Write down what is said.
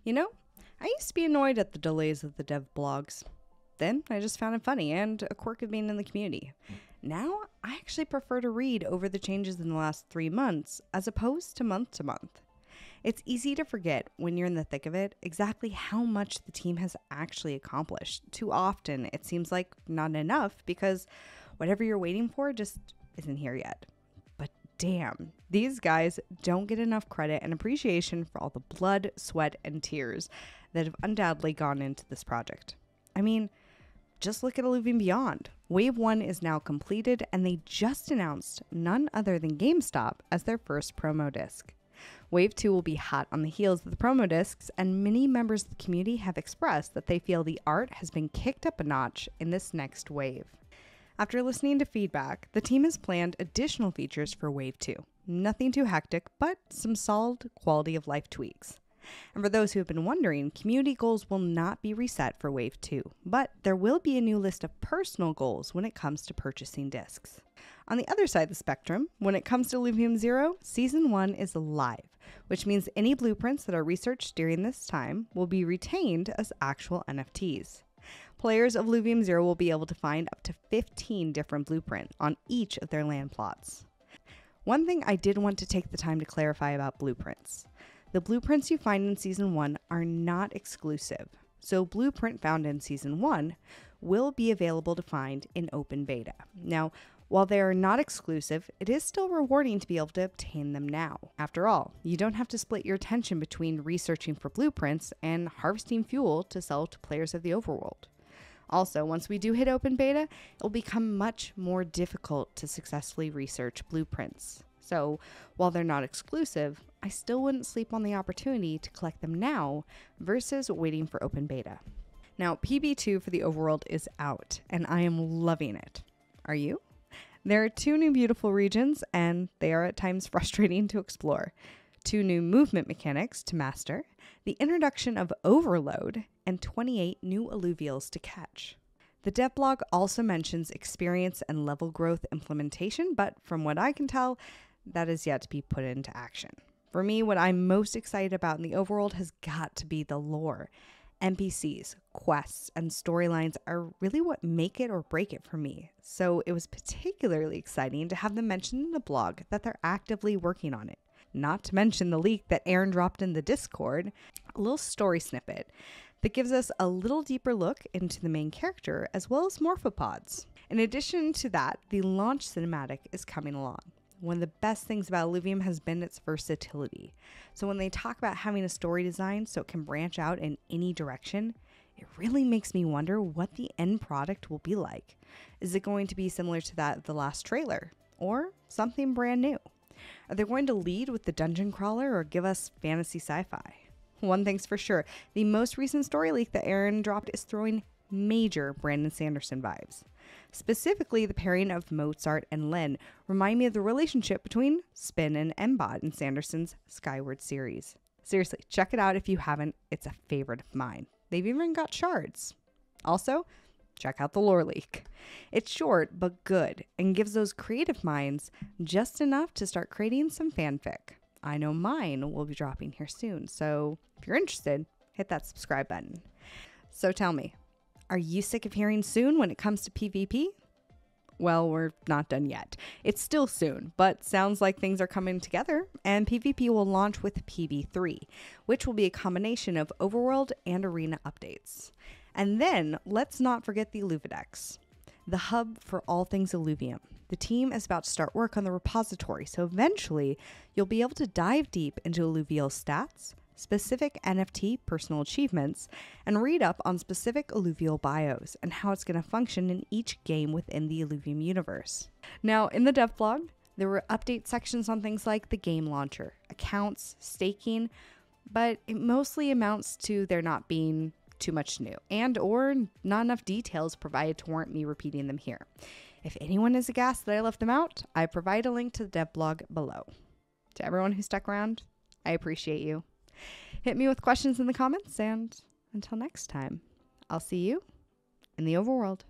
You know, I used to be annoyed at the delays of the dev blogs. Then I just found it funny and a quirk of being in the community. Now I actually prefer to read over the changes in the last 3 months as opposed to month to month. It's easy to forget when you're in the thick of it exactly how much the team has actually accomplished. Too often it seems like not enough because whatever you're waiting for just isn't here yet. But damn, these guys don't get enough credit and appreciation for all the blood, sweat, and tears that have undoubtedly gone into this project. I mean, just look at Illuvium Beyond. Wave 1 is now completed, and they just announced none other than GameStop as their first promo disc. Wave 2 will be hot on the heels of the promo discs, and many members of the community have expressed that they feel the art has been kicked up a notch in this next wave. After listening to feedback, the team has planned additional features for Wave 2. Nothing too hectic, but some solid quality of life tweaks. And for those who have been wondering, community goals will not be reset for Wave 2, but there will be a new list of personal goals when it comes to purchasing discs. On the other side of the spectrum, when it comes to Illuvium 0, Season 1 is live, which means any blueprints that are researched during this time will be retained as actual NFTs. Players of Illuvium 0 will be able to find up to 15 different blueprints on each of their land plots. One thing I did want to take the time to clarify about blueprints. The blueprints you find in Season 1 are not exclusive, so blueprint found in Season 1 will be available to find in open beta. Now, while they are not exclusive, it is still rewarding to be able to obtain them now. After all, you don't have to split your attention between researching for blueprints and harvesting fuel to sell to players of the overworld. Also, once we do hit open beta, it will become much more difficult to successfully research blueprints. So, while they're not exclusive, I still wouldn't sleep on the opportunity to collect them now versus waiting for open beta. Now, PB2 for the overworld is out, and I am loving it. Are you? There are 2 new beautiful regions, and they are at times frustrating to explore. 2 new movement mechanics to master, the introduction of Overload, and 28 new Illuvials to catch. The devlog also mentions experience and level growth implementation, but from what I can tell, that is yet to be put into action. For me, what I'm most excited about in the overworld has got to be the lore. NPCs, quests, and storylines are really what make it or break it for me. So it was particularly exciting to have them mention in the blog that they're actively working on it. Not to mention the leak that Aaron dropped in the Discord, a little story snippet that gives us a little deeper look into the main character as well as morphopods. In addition to that, the launch cinematic is coming along. One of the best things about Illuvium has been its versatility. So when they talk about having a story design so it can branch out in any direction, it really makes me wonder what the end product will be like. Is it going to be similar to that of the last trailer, or something brand new? Are they going to lead with the dungeon crawler or give us fantasy sci-fi? One thing's for sure, the most recent story leak that Aaron dropped is throwing major Brandon Sanderson vibes. Specifically, the pairing of Mozart and Len remind me of the relationship between Spin and Mbot in Sanderson's Skyward series. Seriously, check it out if you haven't. It's a favorite of mine. They've even got shards. Also, check out the lore leak. It's short but good and gives those creative minds just enough to start creating some fanfic. I know mine will be dropping here soon, so if you're interested, hit that subscribe button. So tell me, are you sick of hearing soon when it comes to PvP? Well, we're not done yet. It's still soon, but sounds like things are coming together, and PvP will launch with PB3, which will be a combination of overworld and arena updates. And then, let's not forget the Illuvidex, the hub for all things Illuvium. The team is about to start work on the repository, so eventually you'll be able to dive deep into Illuvial stats, specific NFT personal achievements, and read up on specific Illuvial bios and how it's going to function in each game within the Illuvium universe. Now, in the dev blog, there were update sections on things like the game launcher, accounts, staking, but it mostly amounts to there not being too much new and or not enough details provided to warrant me repeating them here. If anyone is aghast that I left them out, I provide a link to the dev blog below. To everyone who stuck around, I appreciate you. Hit me with questions in the comments, and until next time, I'll see you in the overworld.